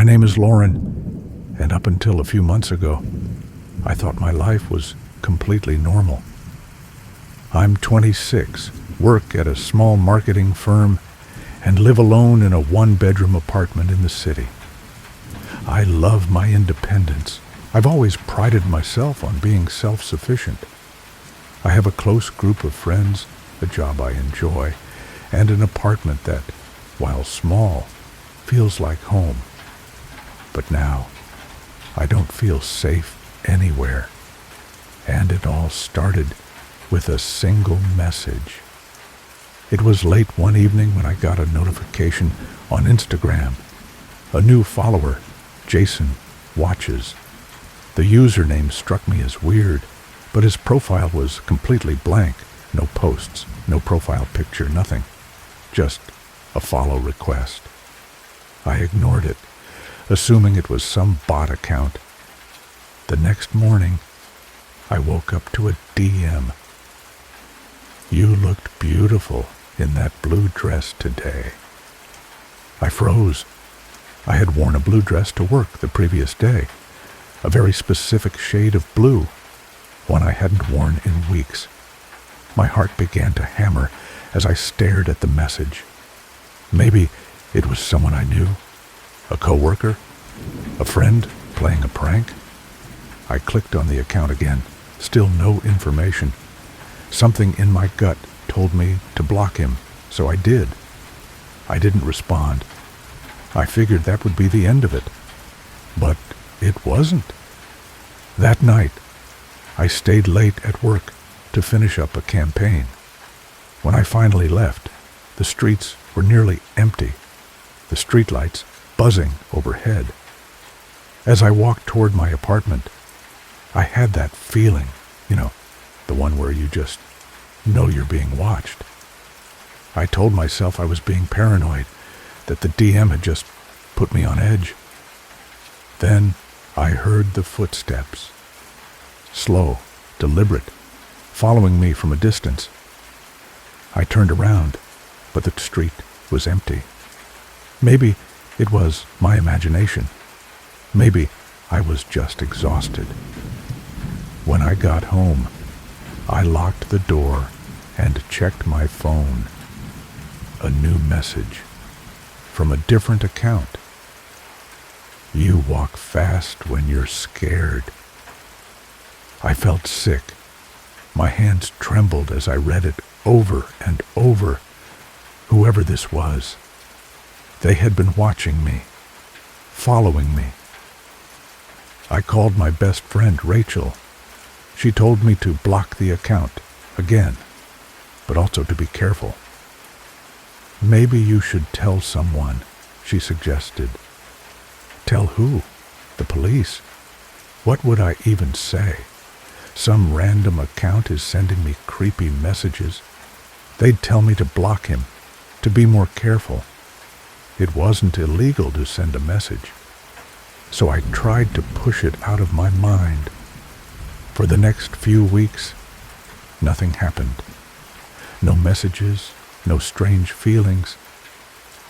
My name is Lauren, and up until a few months ago, I thought my life was completely normal. I'm 26, work at a small marketing firm, and live alone in a one-bedroom apartment in the city. I love my independence. I've always prided myself on being self-sufficient. I have a close group of friends, a job I enjoy, and an apartment that, while small, feels like home. But now, I don't feel safe anywhere. And it all started with a single message. It was late one evening when I got a notification on Instagram. A new follower, Jason, watches. The username struck me as weird, but his profile was completely blank. No posts, no profile picture, nothing. Just a follow request. I ignored it, assuming it was some bot account. The next morning, I woke up to a DM. "You looked beautiful in that blue dress today." I froze. I had worn a blue dress to work the previous day, a very specific shade of blue, one I hadn't worn in weeks. My heart began to hammer as I stared at the message. Maybe it was someone I knew, a coworker, a friend playing a prank. I clicked on the account again, still no information. Something in my gut told me to block him, so I did. I didn't respond. I figured that would be the end of it. But it wasn't. That night, I stayed late at work to finish up a campaign. When I finally left, the streets were nearly empty, the streetlights buzzing overhead. As I walked toward my apartment, I had that feeling, the one where you just know you're being watched. I told myself I was being paranoid, that the DM had just put me on edge. Then I heard the footsteps. Slow, deliberate, following me from a distance. I turned around, but the street was empty. Maybe it was my imagination. Maybe I was just exhausted. When I got home, I locked the door and checked my phone. A new message from a different account. "You walk fast when you're scared." I felt sick. My hands trembled as I read it over and over. Whoever this was, they had been watching me, following me. I called my best friend, Rachel. She told me to block the account again, but also to be careful. "Maybe you should tell someone," she suggested. Tell who? The police? What would I even say? Some random account is sending me creepy messages. They'd tell me to block him, to be more careful. It wasn't illegal to send a message, so I tried to push it out of my mind. For the next few weeks, nothing happened. No messages, no strange feelings.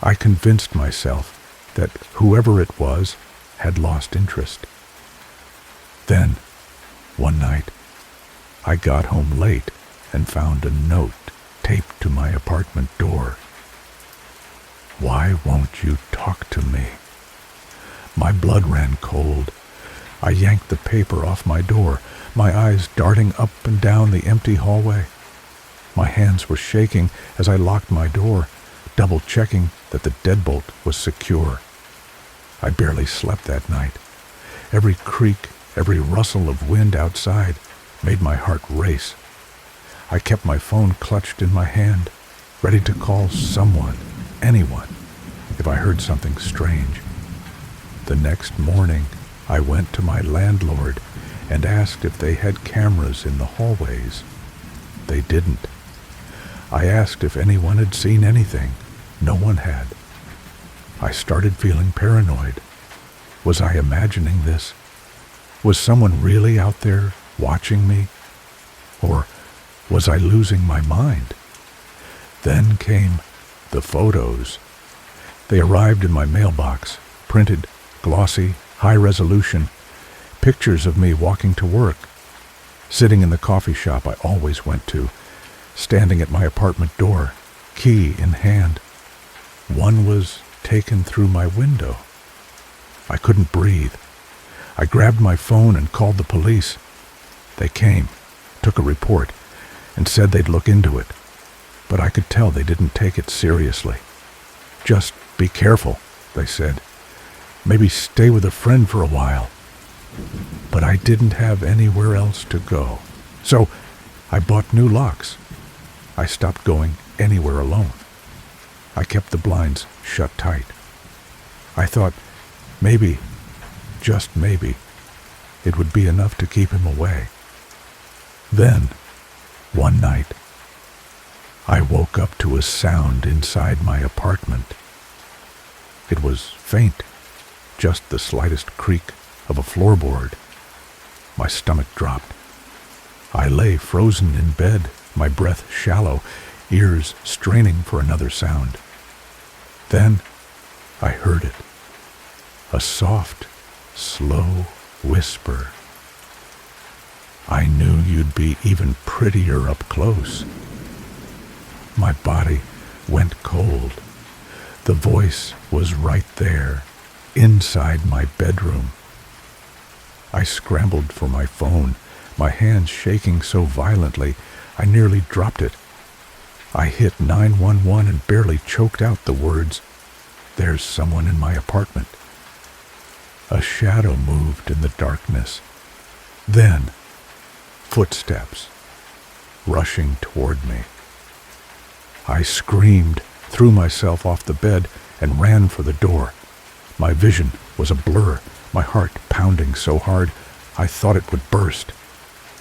I convinced myself that whoever it was had lost interest. Then, one night, I got home late and found a note taped to my apartment door. "Why won't you talk to me?" My blood ran cold. I yanked the paper off my door, my eyes darting up and down the empty hallway. My hands were shaking as I locked my door, double-checking that the deadbolt was secure. I barely slept that night. Every creak, every rustle of wind outside made my heart race. I kept my phone clutched in my hand, ready to call someone, anyone, if I heard something strange. The next morning, I went to my landlord and asked if they had cameras in the hallways. They didn't. I asked if anyone had seen anything. No one had. I started feeling paranoid. Was I imagining this? Was someone really out there watching me? Or was I losing my mind? Then came the photos. They arrived in my mailbox, printed glossy, high resolution, pictures of me walking to work, sitting in the coffee shop I always went to, standing at my apartment door, key in hand. One was taken through my window. I couldn't breathe. I grabbed my phone and called the police. They came, took a report, and said they'd look into it. But I could tell they didn't take it seriously. Just be careful, they said. Maybe stay with a friend for a while. But I didn't have anywhere else to go. So I bought new locks. I stopped going anywhere alone. I kept the blinds shut tight. I thought maybe, just maybe, it would be enough to keep him away. Then, one night, I woke up to a sound inside my apartment. It was faint, just the slightest creak of a floorboard. My stomach dropped. I lay frozen in bed, my breath shallow, ears straining for another sound. Then I heard it. A soft, slow whisper. I knew you'd be even prettier up close. My body went cold. The voice was right there, inside my bedroom. I scrambled for my phone, my hands shaking so violently I nearly dropped it. I hit 911 and barely choked out the words, "There's someone in my apartment." A shadow moved in the darkness. Then, footsteps rushing toward me. I screamed, threw myself off the bed, and ran for the door. My vision was a blur, my heart pounding so hard I thought it would burst.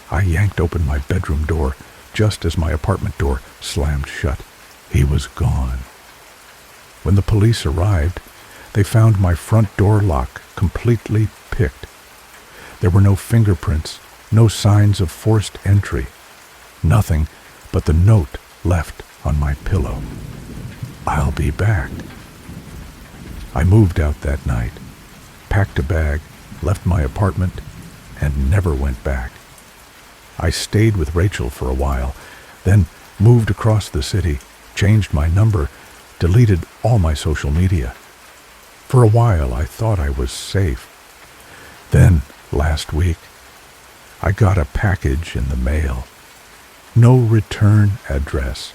I yanked open my bedroom door just as my apartment door slammed shut. He was gone. When the police arrived, they found my front door lock completely picked. There were no fingerprints, no signs of forced entry, nothing but the note left on my pillow. I'll be back. I moved out that night, packed a bag, left my apartment, and never went back. I stayed with Rachel for a while, then moved across the city, changed my number, deleted all my social media. For a while, I thought I was safe. Then, last week, I got a package in the mail. No return address.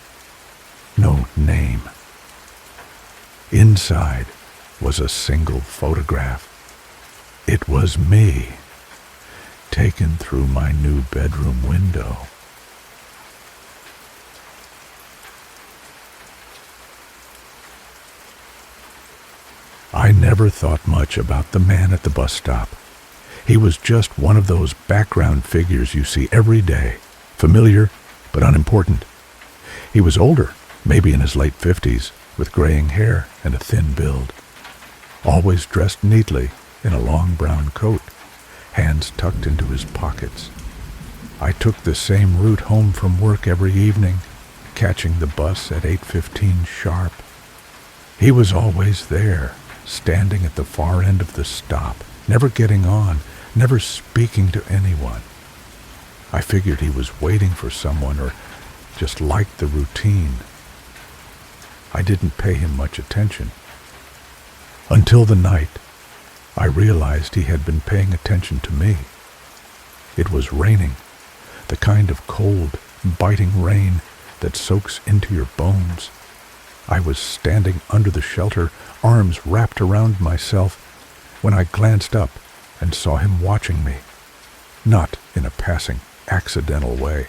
No name. Inside was a single photograph. It was me, taken through my new bedroom window. I never thought much about the man at the bus stop. He was just one of those background figures you see every day, familiar but unimportant. He was older, maybe in his late 50s, with graying hair and a thin build. Always dressed neatly in a long brown coat, hands tucked into his pockets. I took the same route home from work every evening, catching the bus at 8:15 sharp. He was always there, standing at the far end of the stop, never getting on, never speaking to anyone. I figured he was waiting for someone or just liked the routine. I didn't pay him much attention. Until the night, I realized he had been paying attention to me. It was raining, the kind of cold, biting rain that soaks into your bones. I was standing under the shelter, arms wrapped around myself, when I glanced up and saw him watching me. Not in a passing, accidental way.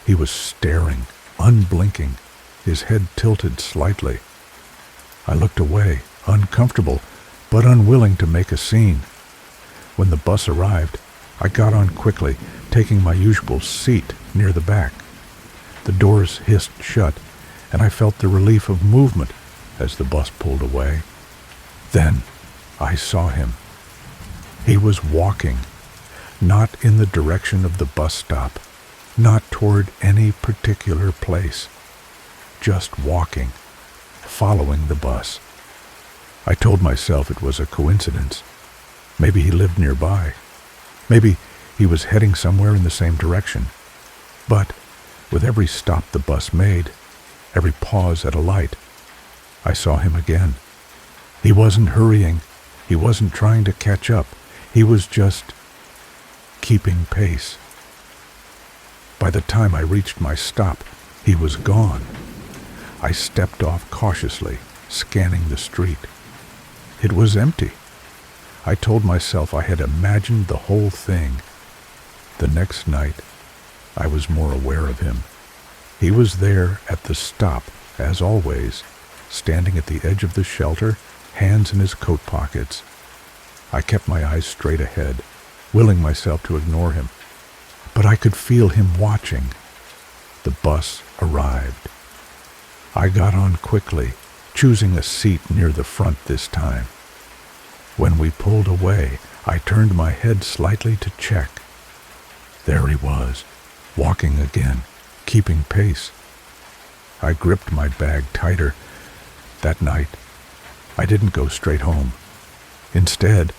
He was staring, unblinking, his head tilted slightly. I looked away, uncomfortable, but unwilling to make a scene. When the bus arrived, I got on quickly, taking my usual seat near the back. The doors hissed shut, and I felt the relief of movement as the bus pulled away. Then I saw him. He was walking, not in the direction of the bus stop, not toward any particular place, just walking, following the bus. I told myself it was a coincidence. Maybe he lived nearby. Maybe he was heading somewhere in the same direction. But with every stop the bus made, every pause at a light, I saw him again. He wasn't hurrying. He wasn't trying to catch up. He was just keeping pace. By the time I reached my stop, he was gone. I stepped off cautiously, scanning the street. It was empty. I told myself I had imagined the whole thing. The next night, I was more aware of him. He was there at the stop, as always, standing at the edge of the shelter, hands in his coat pockets. I kept my eyes straight ahead, willing myself to ignore him. But I could feel him watching. The bus arrived. I got on quickly, choosing a seat near the front this time. When we pulled away, I turned my head slightly to check. There he was, walking again, keeping pace. I gripped my bag tighter. That night, I didn't go straight home. Instead,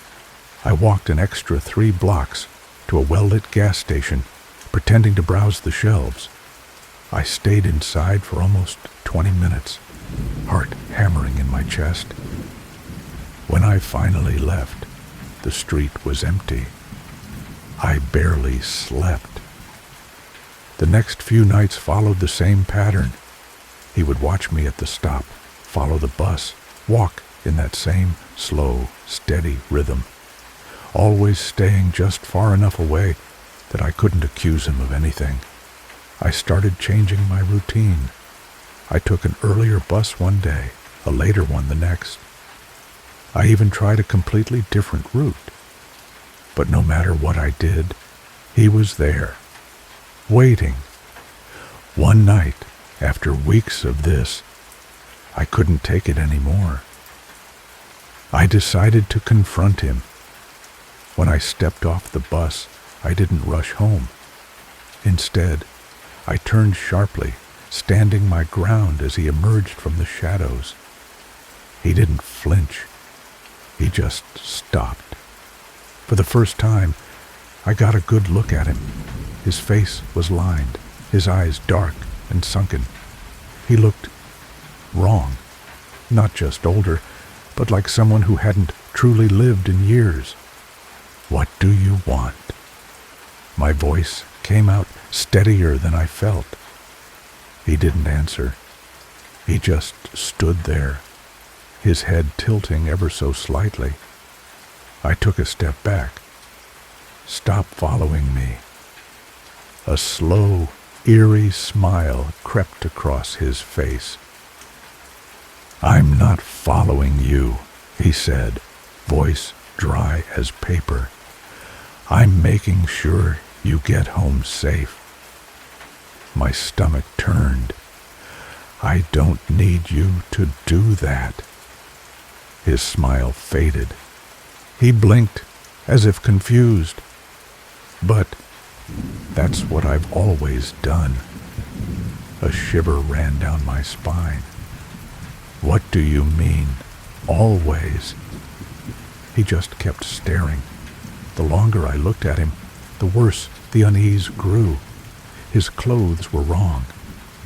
I walked an extra 3 blocks to a well-lit gas station, pretending to browse the shelves. I stayed inside for almost 20 minutes, heart hammering in my chest. When I finally left, the street was empty. I barely slept. The next few nights followed the same pattern. He would watch me at the stop, follow the bus, walk in that same slow, steady rhythm, always staying just far enough away that I couldn't accuse him of anything. I started changing my routine. I took an earlier bus one day, a later one the next. I even tried a completely different route. But no matter what I did, he was there, waiting. One night, after weeks of this, I couldn't take it anymore. I decided to confront him. When I stepped off the bus, I didn't rush home. Instead, I turned sharply, standing my ground as he emerged from the shadows. He didn't flinch. He just stopped. For the first time, I got a good look at him. His face was lined, his eyes dark and sunken. He looked wrong, not just older, but like someone who hadn't truly lived in years. "What do you want?" My voice came out steadier than I felt. He didn't answer. He just stood there, his head tilting ever so slightly. I took a step back. "Stop following me." A slow, eerie smile crept across his face. "I'm not following you," he said, voice dry as paper. "I'm making sure you get home safe." My stomach turned. "I don't need you to do that." His smile faded. He blinked, as if confused. "But that's what I've always done." A shiver ran down my spine. "What do you mean, always?" He just kept staring. The longer I looked at him, the worse the unease grew. His clothes were wrong,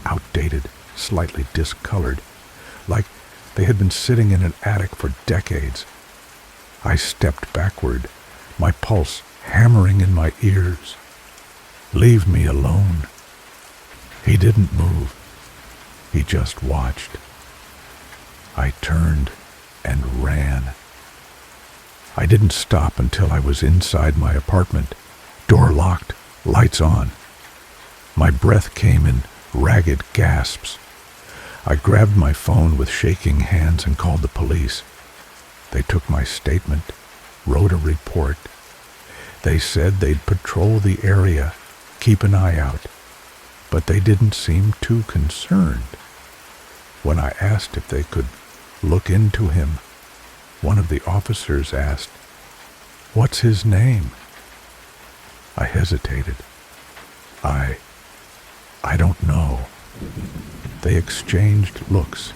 outdated, slightly discolored, like they had been sitting in an attic for decades. I stepped backward, my pulse hammering in my ears. "Leave me alone." He didn't move. He just watched. I turned and ran. I didn't stop until I was inside my apartment, door locked, lights on. My breath came in ragged gasps. I grabbed my phone with shaking hands and called the police. They took my statement, wrote a report. They said they'd patrol the area, keep an eye out, but they didn't seem too concerned. When I asked if they could look into him, one of the officers asked, "What's his name?" I hesitated. I don't know." They exchanged looks.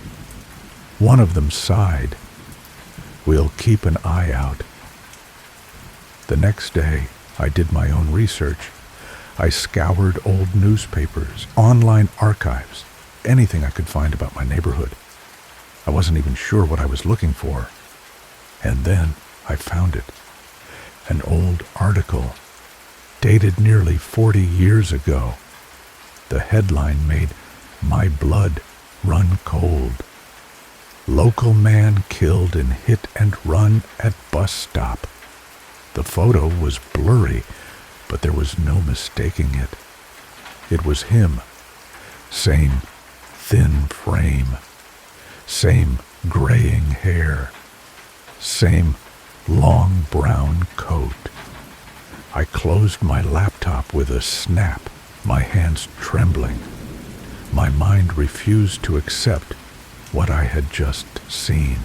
One of them sighed. We'll keep an eye out. The next day, I did my own research. I scoured old newspapers, online archives, anything I could find about my neighborhood. I wasn't even sure what I was looking for. And then I found it. An old article, dated nearly 40 years ago. The headline made my blood run cold. Local man killed in hit and run at bus stop. The photo was blurry, but there was no mistaking it. It was him. Same thin frame. Same graying hair. Same long brown coat. I closed my laptop with a snap, my hands trembling. My mind refused to accept what I had just seen.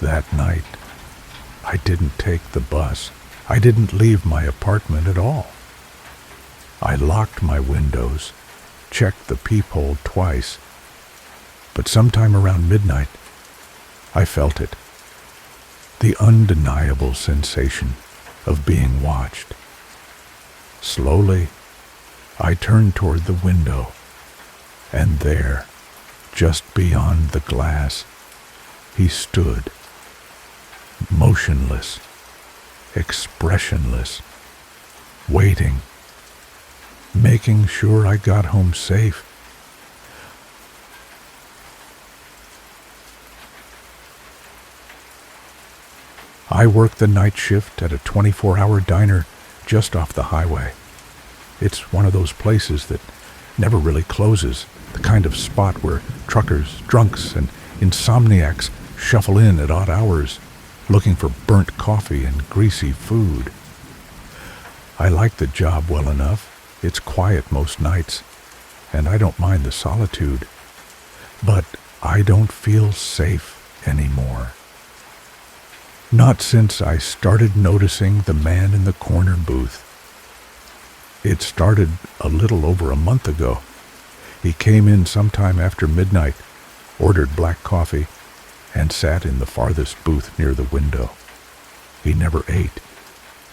That night, I didn't take the bus. I didn't leave my apartment at all. I locked my windows, checked the peephole twice, but sometime around midnight, I felt it. The undeniable sensation of being watched. Slowly, I turned toward the window, and there, just beyond the glass, he stood, motionless, expressionless, waiting, making sure I got home safe. I work the night shift at a 24-hour diner just off the highway. It's one of those places that never really closes, the kind of spot where truckers, drunks, and insomniacs shuffle in at odd hours, looking for burnt coffee and greasy food. I like the job well enough. It's quiet most nights, and I don't mind the solitude. But I don't feel safe anymore. Not since I started noticing the man in the corner booth. It started a little over a month ago. He came in sometime after midnight, ordered black coffee, and sat in the farthest booth near the window. He never ate,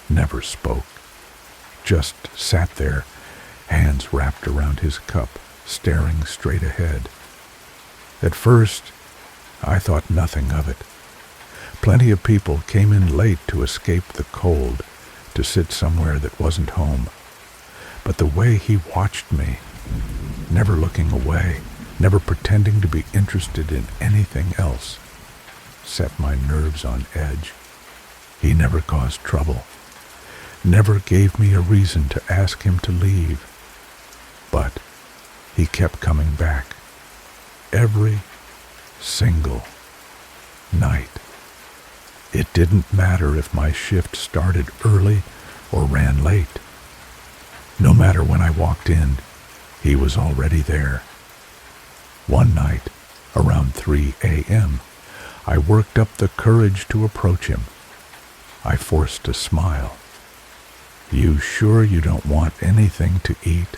never spoke, just sat there, hands wrapped around his cup, staring straight ahead. At first, I thought nothing of it. Plenty of people came in late to escape the cold, to sit somewhere that wasn't home. But the way he watched me, never looking away, never pretending to be interested in anything else, set my nerves on edge. He never caused trouble, never gave me a reason to ask him to leave. But he kept coming back, every single night. It didn't matter if my shift started early or ran late. No matter when I walked in, he was already there. One night, around 3 a.m., I worked up the courage to approach him. I forced a smile. "You sure you don't want anything to eat?"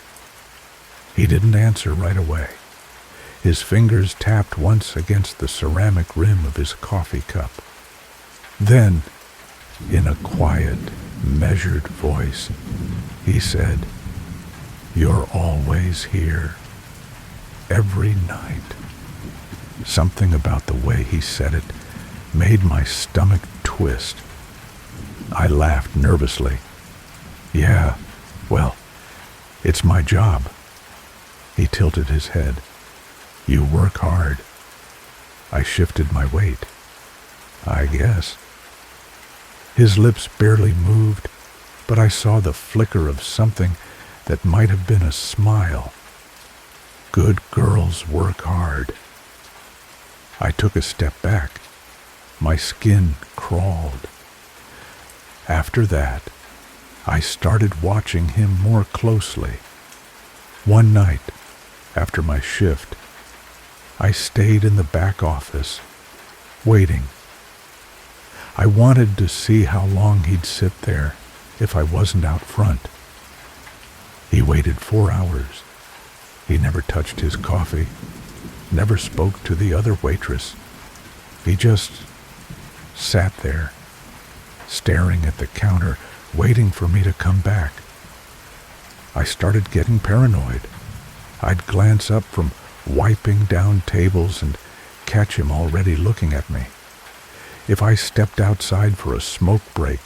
He didn't answer right away. His fingers tapped once against the ceramic rim of his coffee cup. Then, in a quiet, measured voice, he said, "You're always here, every night." Something about the way he said it made my stomach twist. I laughed nervously. "Yeah, well, it's my job." He tilted his head. "You work hard." I shifted my weight. "I guess." His lips barely moved, but I saw the flicker of something that might have been a smile. Good girls work hard. I took a step back. My skin crawled. After that, I started watching him more closely. One night, after my shift, I stayed in the back office, waiting. I wanted to see how long he'd sit there if I wasn't out front. He waited 4 hours. He never touched his coffee, never spoke to the other waitress. He just sat there, staring at the counter, waiting for me to come back. I started getting paranoid. I'd glance up from wiping down tables and catch him already looking at me. If I stepped outside for a smoke break,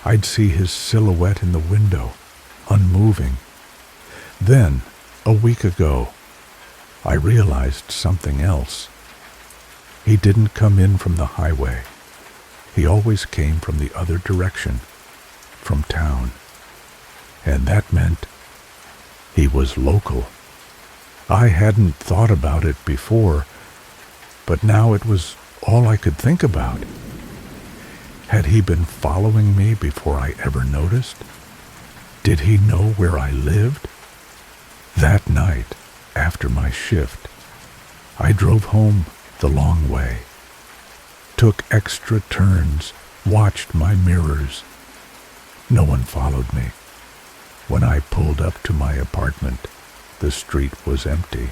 I'd see his silhouette in the window, unmoving. Then, a week ago, I realized something else. He didn't come in from the highway. He always came from the other direction, from town. And that meant he was local. I hadn't thought about it before, but now it was all I could think about. Had he been following me before I ever noticed? Did he know where I lived? That night, after my shift, I drove home the long way, took extra turns, watched my mirrors. No one followed me. When I pulled up to my apartment, the street was empty,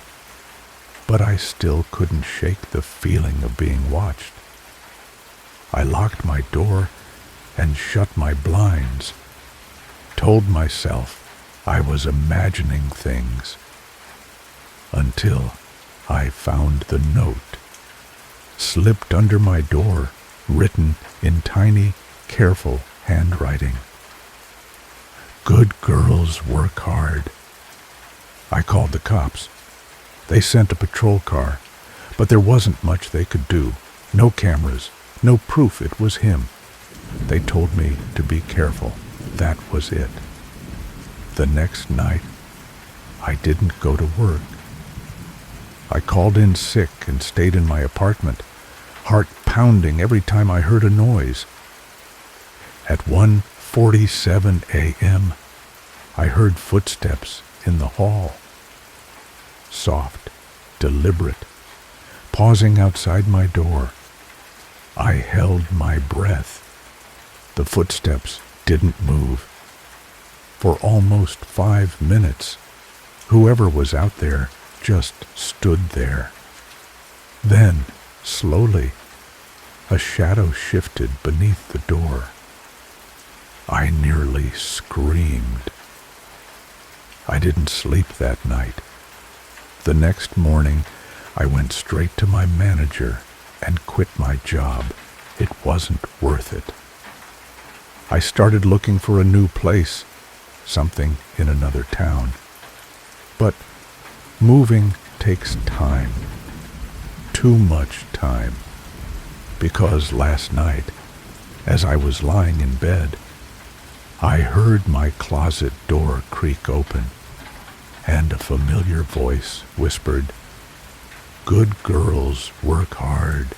but I still couldn't shake the feeling of being watched. I locked my door and shut my blinds, told myself I was imagining things, until I found the note, slipped under my door, written in tiny, careful handwriting. Good girls work hard. I called the cops. They sent a patrol car, but there wasn't much they could do. No cameras, no proof it was him. They told me to be careful. That was it. The next night, I didn't go to work. I called in sick and stayed in my apartment, heart pounding every time I heard a noise. At 1:47 a.m., I heard footsteps in the hall. Soft, deliberate, pausing outside my door. I held my breath. The footsteps didn't move. For almost 5 minutes, whoever was out there just stood there. Then, slowly, a shadow shifted beneath the door. I nearly screamed. I didn't sleep that night. The next morning, I went straight to my manager and quit my job. It wasn't worth it. I started looking for a new place, something in another town. But moving takes time. Too much time. Because last night, as I was lying in bed, I heard my closet door creak open, and a familiar voice whispered, "Good girls work hard."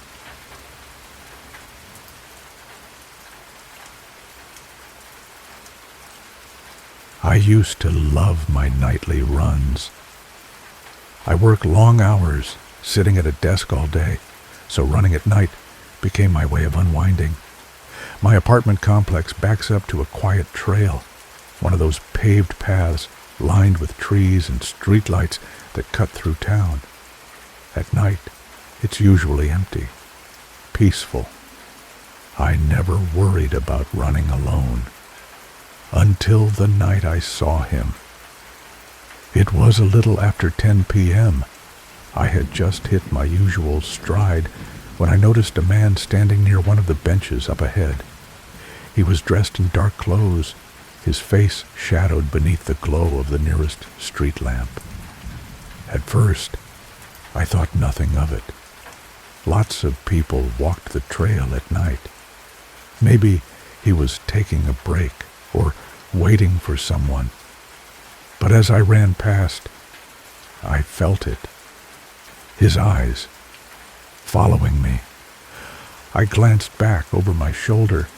I used to love my nightly runs. I work long hours, sitting at a desk all day, so running at night became my way of unwinding. My apartment complex backs up to a quiet trail, one of those paved paths lined with trees and streetlights that cut through town. At night, it's usually empty, peaceful. I never worried about running alone, until the night I saw him. It was a little after 10 p.m. I had just hit my usual stride when I noticed a man standing near one of the benches up ahead. He was dressed in dark clothes, his face shadowed beneath the glow of the nearest street lamp. At first, I thought nothing of it. Lots of people walked the trail at night. Maybe he was taking a break or waiting for someone. But as I ran past, I felt it. His eyes, following me. I glanced back over my shoulder.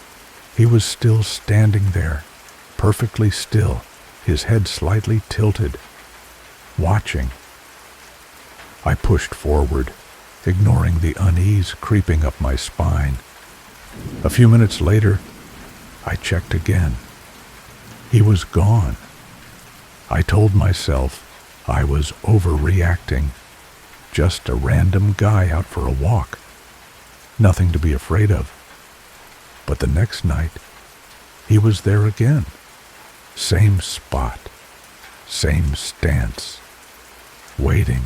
He was still standing there, perfectly still, his head slightly tilted, watching. I pushed forward, ignoring the unease creeping up my spine. A few minutes later, I checked again. He was gone. I told myself I was overreacting. Just a random guy out for a walk. Nothing to be afraid of. But the next night, he was there again. Same spot, same stance, waiting.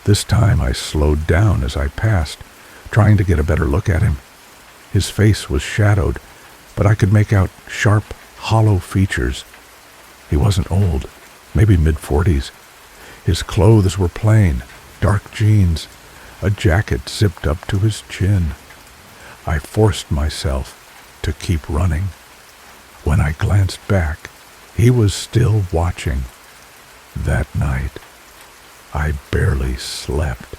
This time I slowed down as I passed, trying to get a better look at him. His face was shadowed, but I could make out sharp, hollow features. He wasn't old, maybe mid-40s. His clothes were plain, dark jeans, a jacket zipped up to his chin. I forced myself to keep running. When I glanced back, he was still watching. That night, I barely slept.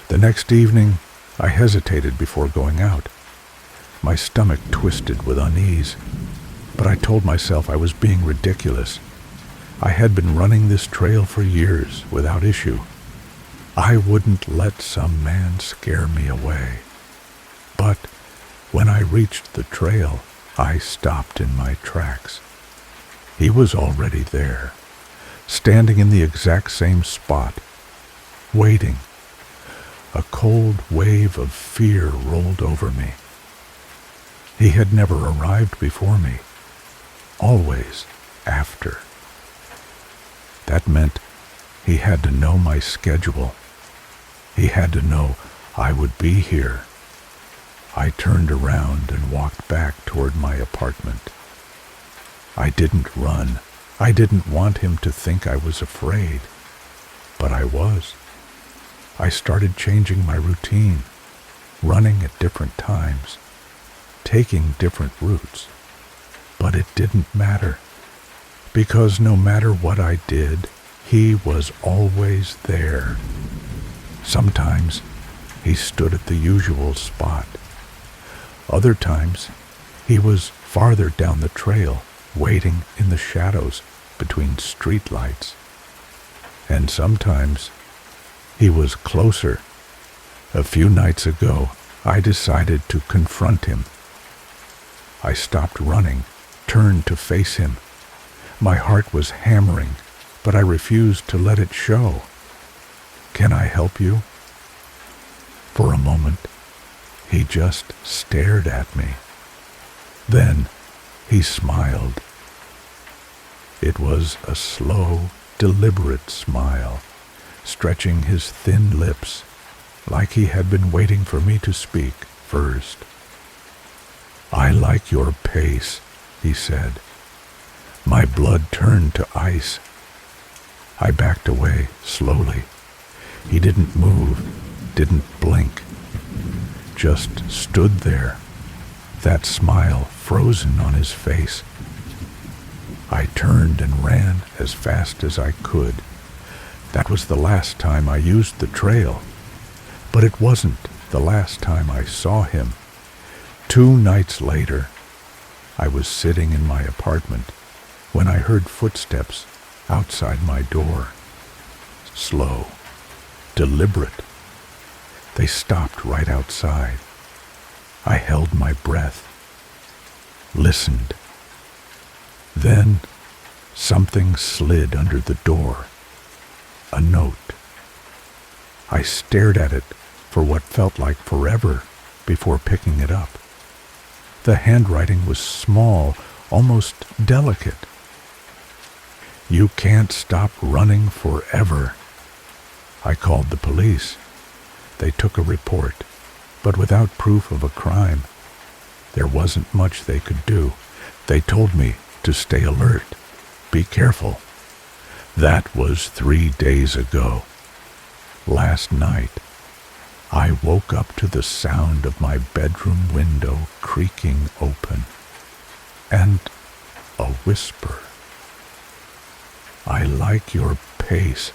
The next evening, I hesitated before going out. My stomach twisted with unease, but I told myself I was being ridiculous. I had been running this trail for years without issue. I wouldn't let some man scare me away. But when I reached the trail, I stopped in my tracks. He was already there, standing in the exact same spot, waiting. A cold wave of fear rolled over me. He had never arrived before me, always after. That meant he had to know my schedule. He had to know I would be here. I turned around and walked back toward my apartment. I didn't run. I didn't want him to think I was afraid, but I was. I started changing my routine, running at different times, taking different routes. But it didn't matter, because no matter what I did, he was always there. Sometimes he stood at the usual spot. Other times he was farther down the trail, waiting in the shadows between streetlights. And sometimes he was closer. A few nights ago, I decided to confront him. I stopped running, turned to face him. My heart was hammering, but I refused to let it show. "Can I help you?" For a moment, he just stared at me. Then he smiled. It was a slow, deliberate smile, stretching his thin lips, like he had been waiting for me to speak first. "I like your pace," he said. My blood turned to ice. I backed away slowly. He didn't move, didn't blink, just stood there, that smile frozen on his face. I turned and ran as fast as I could. That was the last time I used the trail, but it wasn't the last time I saw him. 2 nights later, I was sitting in my apartment when I heard footsteps outside my door. Slow, deliberate. They stopped right outside. I held my breath, listened. Then something slid under the door. A note. I stared at it for what felt like forever before picking it up. The handwriting was small, almost delicate. "You can't stop running forever." I called the police. They took a report, but without proof of a crime. There wasn't much they could do. They told me to stay alert, be careful. That was 3 days ago. Last night, I woke up to the sound of my bedroom window creaking open, and a whisper. "I like your pace,"